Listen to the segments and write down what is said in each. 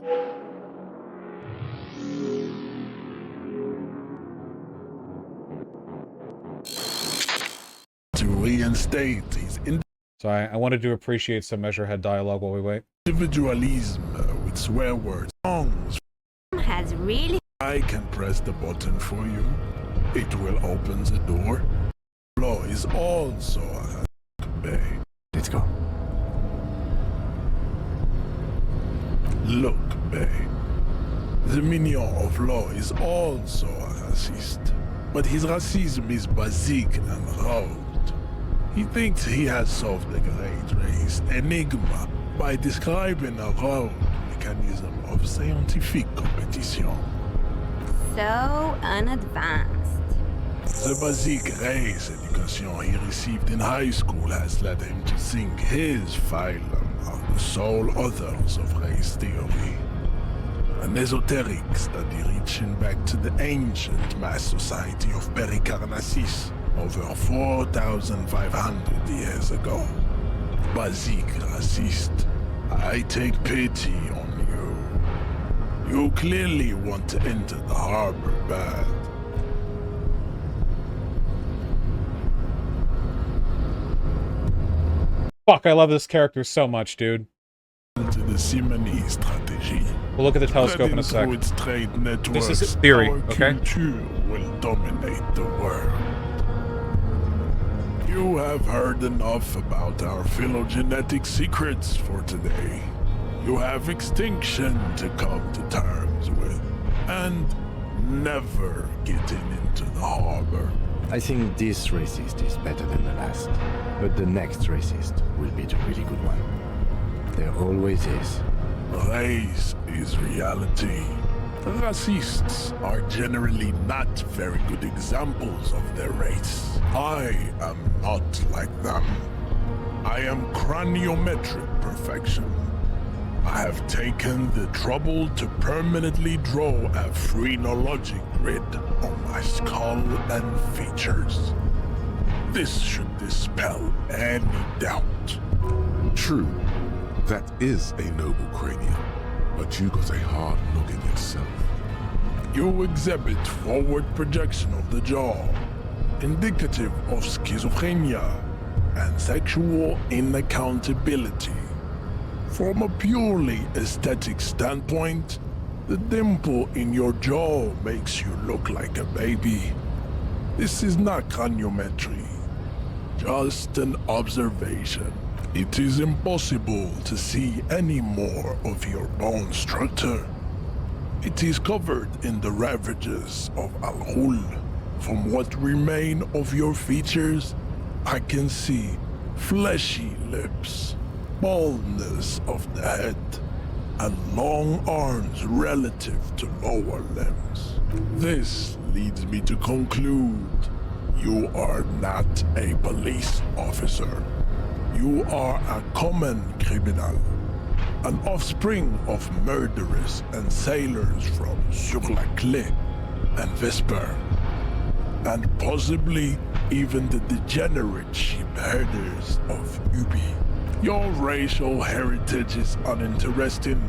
To reinstate his Sorry, I wanted to appreciate some Measurehead dialogue while we wait. individualism with swear words, songs. Has really. I can press the button for you. It will open the door. Law is also a bay. Let's go. Look, Bay. The minion of law is also a racist. But his racism is basic and rote. He thinks he has solved the great race enigma by describing a rote mechanism of scientific competition. So unadvanced. The basic race education he received in high school has led him to think his phylum are the sole authors of race theory. An esoteric study reaching back to the ancient mass society of Pericarnassus over 4,500 years ago. Basic racist, I take pity on you. You clearly want to enter the harbor bad. Fuck, I love this character so much, dude. To the Simony strategy. We'll look at the telescope in a sec. Its trade networks, This is theory, our okay? culture will dominate the world. You have heard enough about our phylogenetic secrets for today. You have extinction to come to terms with, and never getting into the harbor. I think this racist is better than the last, but the next racist will be the really good one. There always is. Race is reality. Racists are generally not very good examples of their race. I am not like them. I am craniometric perfection. I have taken the trouble to permanently draw a phrenologic grid on my skull and features. This should dispel any doubt. True, that is a noble cranium, but you got a hard noggin yourself. You exhibit forward projection of the jaw, indicative of schizophrenia and sexual inaccountability. From a purely aesthetic standpoint, the dimple in your jaw makes you look like a baby. This is not craniometry, just an observation. It is impossible to see any more of your bone structure. It is covered in the ravages of Al-Ghul. From what remain of your features, I can see fleshy lips, baldness of the head, and long arms relative to lower limbs. This leads me to conclude you are not a police officer. You are a common criminal, an offspring of murderers and sailors from Sur-la-Clé and Vesper, and possibly even the degenerate sheep herders of Ubi. Your racial heritage is uninteresting.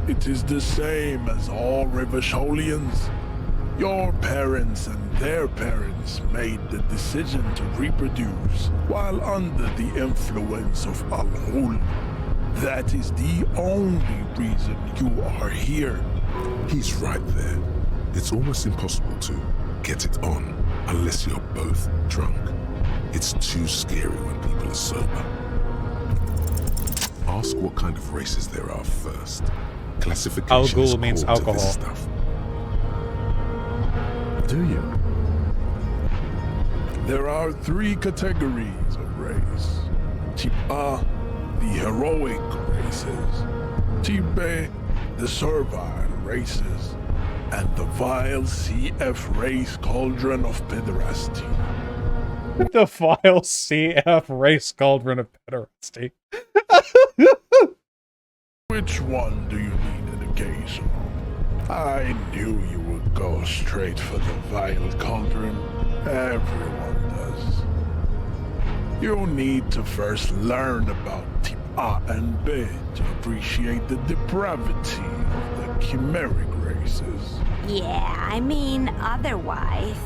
It is the same as all Rivasholians. Your parents and their parents made the decision to reproduce while under the influence of Al-Ghul. That is the only reason you are here. He's right there. It's almost impossible to get it on unless you're both drunk. It's too scary when people are sober. Ask what kind of races there are first. Classification Al-Ghul is means core to this alcohol. stuff. Do you? There are 3 categories of race. Type A, the heroic races. Type B, the servile races. And the vile CF race cauldron of pederasty. The vile CF race cauldron of pederasty. Which one do you need an occasion? I knew you would go straight for the vile cauldron. Everyone does. You need to first learn about Type A and B to appreciate the depravity of the chimeric races. Yeah, I mean, otherwise,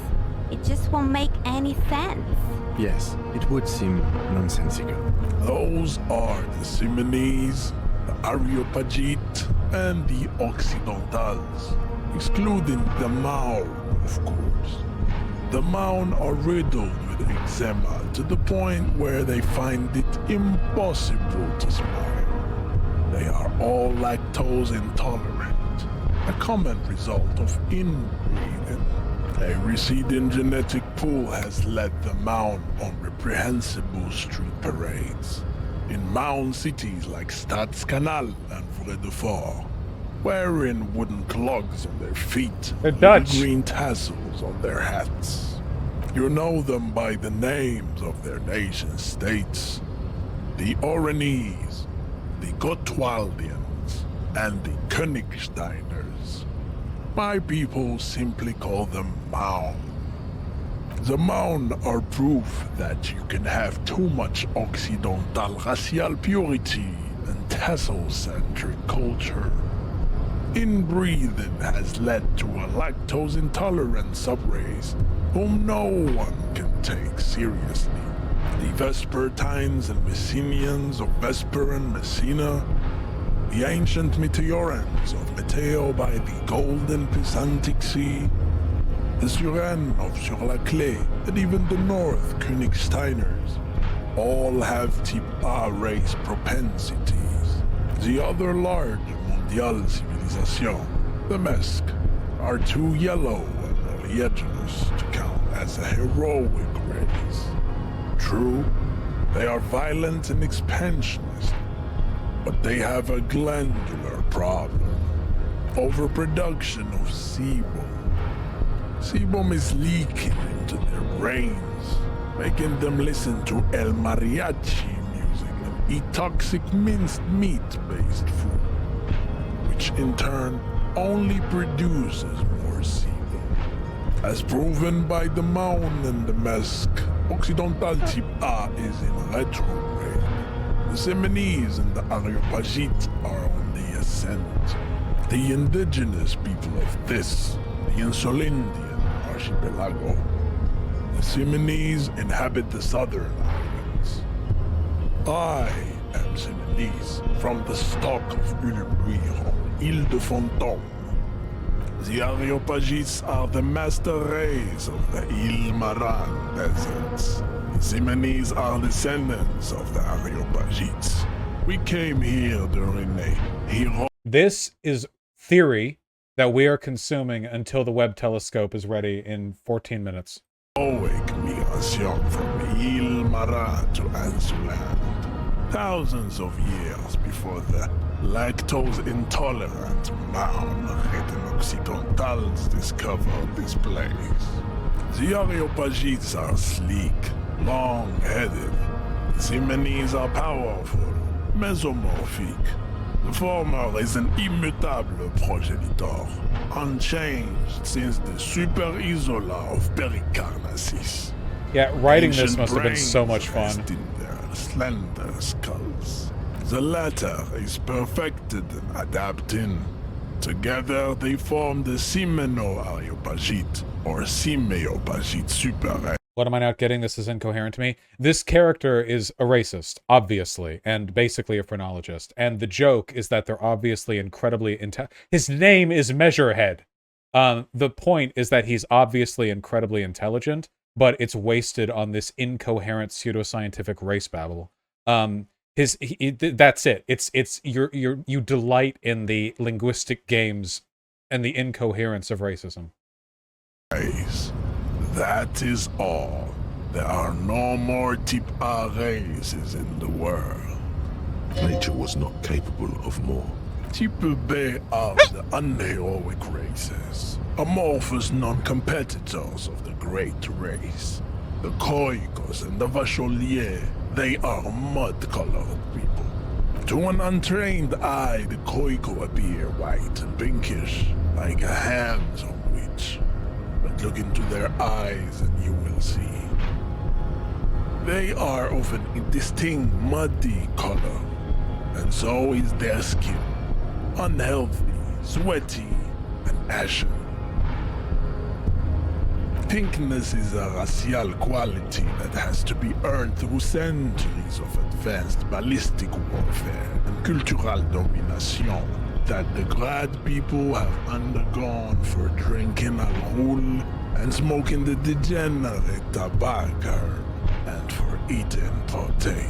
it just won't make any sense. Yes, it would seem nonsensical. Those are the Simonese, the Areopagite, and the Occidentals, excluding the Maun, of course. The Maun are riddled with eczema to the point where they find it impossible to smile. They are all lactose intolerant, a common result of inbreeding. A receding genetic pool has led the Maun on reprehensible street parades in Maun cities like Stadskanal and Vredefort, wearing wooden clogs on their feet They're and Dutch. green tassels on their hats. You know them by the names of their nation states: the Oranese, the Gotwaldians, and the Königsteiners. My people simply call them Maun. The Maun are proof that you can have too much Occidental racial purity and tassel-centric culture. Inbreeding has led to a lactose-intolerant subrace whom no one can take seriously. The Vespertines and Messenians of Vesper and Messina, the ancient Meteorans of Meteo by the golden Pisantic Sea, the Suren of Sur-la-Clé, and even the North Königsteiners, all have Type A race propensities. The other large Mondial civilization, the Mesk, are too yellow and oleaginous to count as a heroic race. True, they are violent and expansionist, but they have a glandular problem. Overproduction of sebum. Sebum is leaking into their brains, making them listen to El Mariachi music and eat toxic minced meat-based food, which in turn only produces more sebum. As proven by the Maun and the Mesk, Occidental Type A is in retrograde. The Simonese and the Areopagite are on the ascent. The indigenous people of this, the Insulindian archipelago. The Simonese inhabit the southern islands. I am Simonese, from the stock of Ululuir on Ile de Fantôme. The Areopagites are the master race of the Ile Maran deserts. The Simonese are descendants of the Areopagites. We came here during a hero. This is theory that we are consuming until the Webb telescope is ready in 14 minutes. Migration from Ile Marat to Ansuland. Thousands of years before the lactose-intolerant Maun Occidentals discovered this place. The Areopagites are sleek, long-headed. The Simonese are powerful, mesomorphic. The former is an immutable progenitor, unchanged since the Super Isola of Pericarnassus. Yeah, writing this Ancient must have been so much brains fun. rest in their slender skulls. The latter is perfected and adapting. Together they form the Simeno-Areopagite, or Simeopagite Super. What am I not getting? This is incoherent to me. This character is a racist, obviously, and basically a phrenologist. And the joke is that they're obviously incredibly his name is Measurehead. The point is that he's obviously incredibly intelligent, but it's wasted on this incoherent pseudoscientific race babble. That's it. It's you delight in the linguistic games and the incoherence of racism. That is all. There are no more Type A races in the world. Nature was not capable of more. Type B are the unheroic races, amorphous non-competitors of the great race. The Khoikos and the Vacholier, they are mud-colored people. To an untrained eye, the Khoiko appear white and pinkish, like a hands-on witch. But look into their eyes and you will see. They are of an indistinct muddy color, and so is their skin. Unhealthy, sweaty, and ashen. Pinkness is a racial quality that has to be earned through centuries of advanced ballistic warfare and cultural domination that the Grad people have undergone for drinking alcohol and smoking the degenerate tobacco and for eating potato.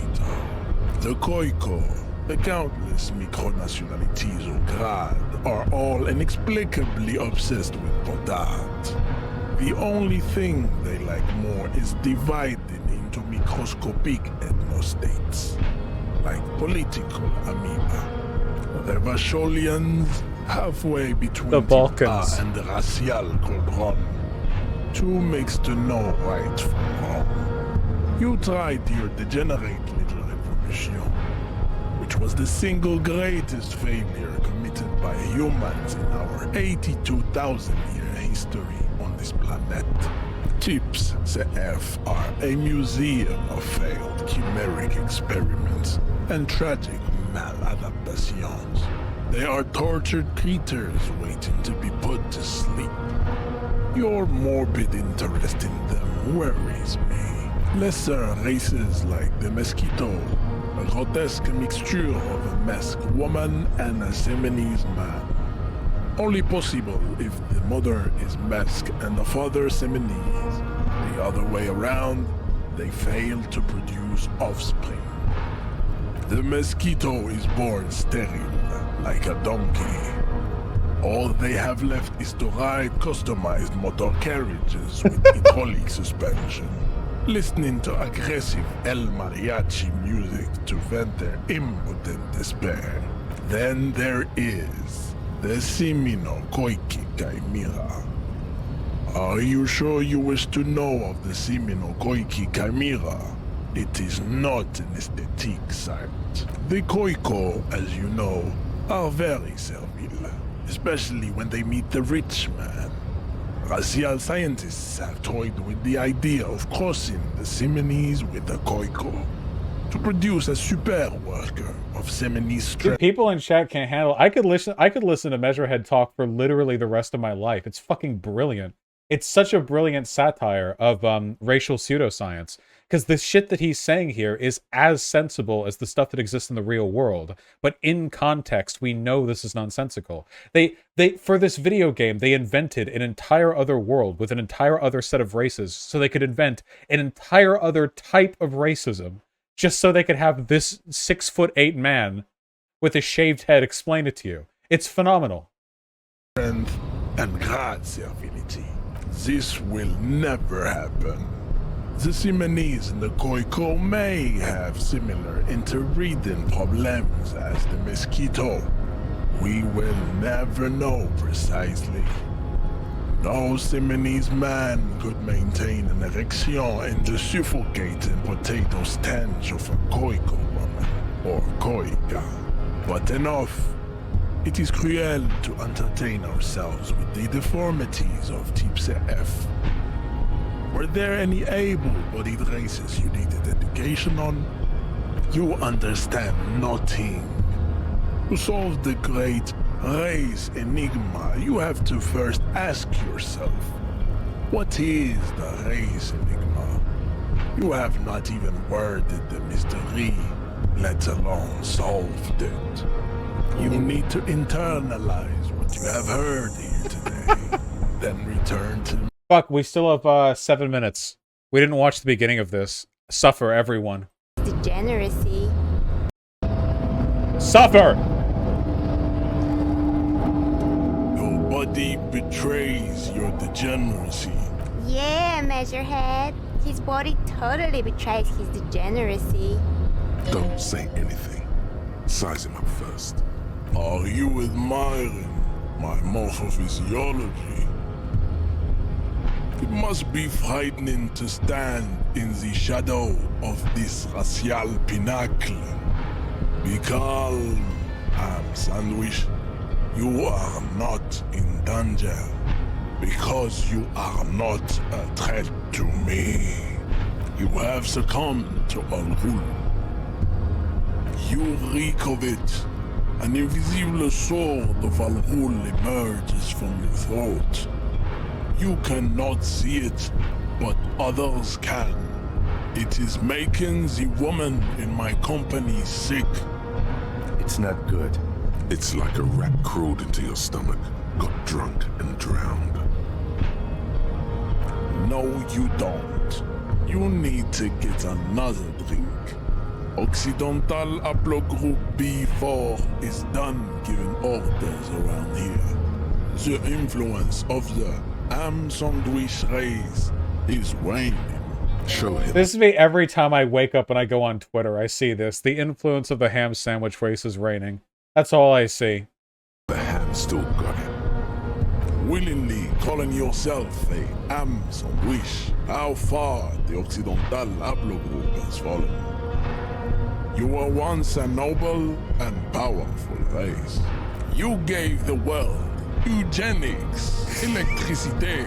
The Khoikhoi, the countless micronationalities of Grad, are all inexplicably obsessed with Podat. The only thing they like more is dividing into microscopic ethnostates, like political amoeba. The Vausholians, halfway between The Balkans. and the racial cauldron. Two makes to know right from wrong. You tried your degenerate little revolution, which was the single greatest failure committed by humans in our 82,000-year history on this planet. Tips CF are a museum of failed chimeric experiments and tragic maladaptations. They are tortured creatures waiting to be put to sleep. Your morbid interest in them worries me. Lesser races like the Mosquito, a grotesque mixture of a masked woman and a Seminese man. Only possible if the mother is masked and the father Seminese. The other way around, they fail to produce offspring. The Mosquito is born sterile, like a donkey. All they have left is to ride customized motor carriages with hydraulic suspension, listening to aggressive El Mariachi music to vent their impotent despair. Then there is the Simino Koiki Chimera. Are you sure you wish to know of the Simino Koiki Chimera? It is not an aesthetic site. The Khoikhoi, as you know, are very servile, especially when they meet the rich man. Racial scientists have toyed with the idea of crossing the Seminese with the Khoikhoi to produce a super worker of Seminese strength. People in chat can't handle. I could listen to Measurehead talk for literally the rest of my life. It's fucking brilliant. It's such a brilliant satire of racial pseudoscience, because the shit that he's saying here is as sensible as the stuff that exists in the real world. But in context, we know this is nonsensical. They for this video game, they invented an entire other world with an entire other set of races, so they could invent an entire other type of racism, just so they could have this 6'8" man with a shaved head explain it to you. It's phenomenal. And Grad servility. This will never happen. The Seminese and the Khoikhoi may have similar interbreeding problems as the Mosquito. We will never know precisely. No Seminese man could maintain an erection in the suffocating potato stench of a Khoikhoi woman or Khoika. But enough. It is cruel to entertain ourselves with the deformities of Type CF. Were there any able-bodied races you needed education on? You understand nothing. To solve the great race enigma, you have to first ask yourself, what is the race enigma? You have not even worded the mystery, let alone solved it. You need to internalize what you have heard here today, then return to... Fuck, we still have 7 minutes. We didn't watch the beginning of this. Suffer, everyone. Degeneracy. Suffer! Your body betrays your degeneracy. Yeah, Measurehead. His body totally betrays his degeneracy. Don't say anything. Size him up first. Are you admiring my morphophysiology? It must be frightening to stand in the shadow of this racial pinnacle. Be calm, Ham Sandwich. You are not in danger, because you are not a threat to me. You have succumbed to Al-Ghul. You reek of it. An invisible sword of Al-Ghul emerges from your throat. You cannot see it, but others can. It is making the woman in my company sick. It's not good. It's like a rat crawled into your stomach, got drunk and drowned. No, you don't. You need to get another drink. Occidental Haplogroup B4 is done giving orders around here. The influence of the ham sandwich race is waning. Show him. This is me every time I wake up and I go on Twitter. I see this. The influence of the ham sandwich race is reigning. That's all I see. The ham still got it. Willingly calling yourself a ham sandwich, how far the Occidental Haplogroup has fallen. You were once a noble and powerful race. You gave the world eugenics, electricity,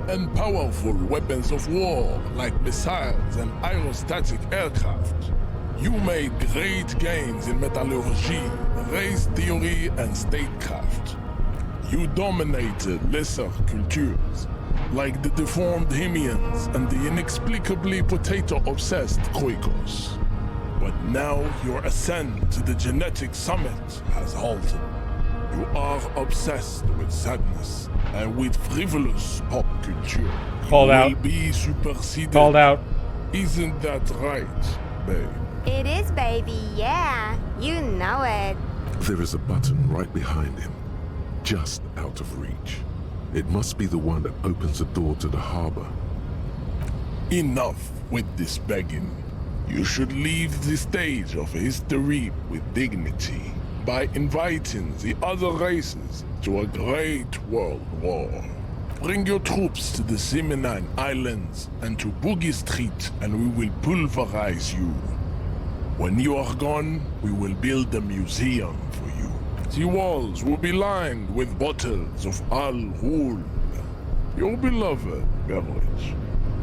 and powerful weapons of war like missiles and aerostatic aircraft. You made great gains in metallurgy, race theory, and statecraft. You dominated lesser cultures, like the deformed Hemians and the inexplicably potato-obsessed Quakers. But now your ascent to the genetic summit has halted. You are obsessed with sadness and with frivolous pop culture. Called You out. will be superseded. Called out. Isn't that right, babe? It is, baby, yeah. You know it. There is a button right behind him, just out of reach. It must be the one that opens the door to the harbor. Enough with this begging. You should leave the stage of history with dignity by inviting the other races to a great world war. Bring your troops to the Simonine Islands and to Boogie Street, and we will pulverize you. When you are gone, we will build a museum for you. The walls will be lined with bottles of Al-Ghul, your beloved beverage.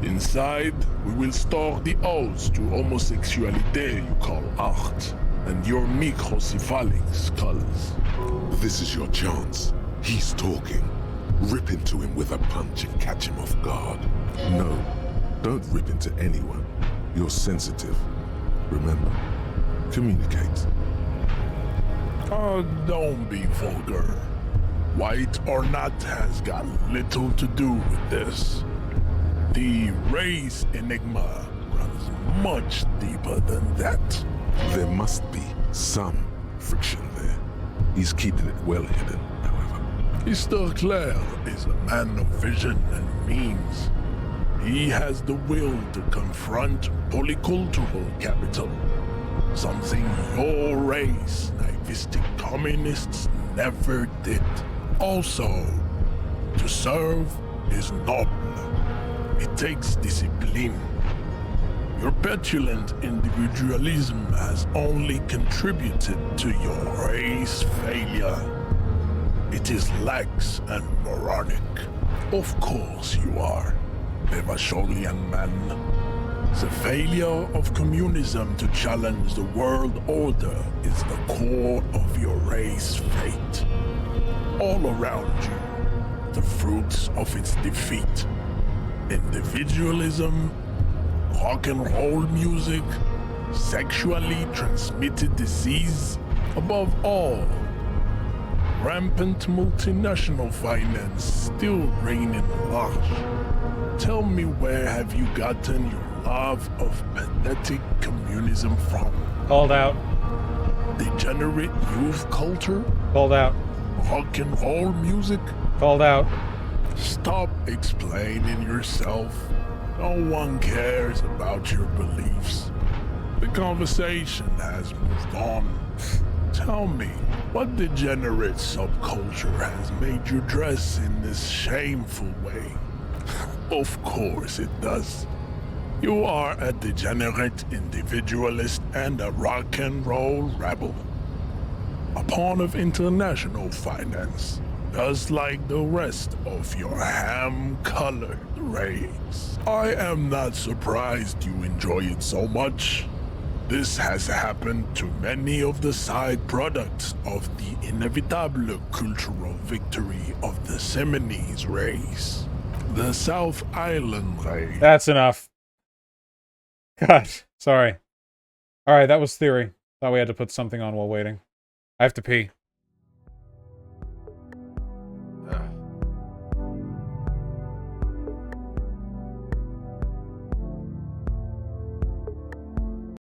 Inside, we will store the odes to homosexuality you call art, and your microcephalic skulls. This is your chance. He's talking. Rip into him with a punch and catch him off guard. No, don't rip into anyone. You're sensitive. Remember, communicate. Oh, don't be vulgar. White or not has got little to do with this. The race enigma runs much deeper than that. There must be some friction there. He's keeping it well hidden, however. Mr. Clare is a man of vision and means. He has the will to confront polycultural capital, something your race, naivistic communists, never did. Also, to serve is noble. It takes discipline. Your petulant individualism has only contributed to your race failure. It is lax and moronic. Of course you are, Vausholian man. The failure of communism to challenge the world order is the core of your race fate. All around you, the fruits of its defeat. Individualism, rock and roll music, sexually transmitted disease, above all, rampant multinational finance still reigning large. Tell me, where have you gotten your love of pathetic communism from? Called out. Degenerate youth culture? Called out. Rock and roll music? Called out. Stop explaining yourself. No one cares about your beliefs. The conversation has moved on. Tell me, what degenerate subculture has made you dress in this shameful way? Of course it does. You are a degenerate individualist and a rock and roll rebel. A pawn of international finance, just like the rest of your ham-colored race. I am not surprised you enjoy it so much. This has happened to many of the side products of the inevitable cultural victory of the Seminoles race. The South Island race. That's enough. God, sorry. Alright, that was theory. Thought we had to put something on while waiting. I have to pee.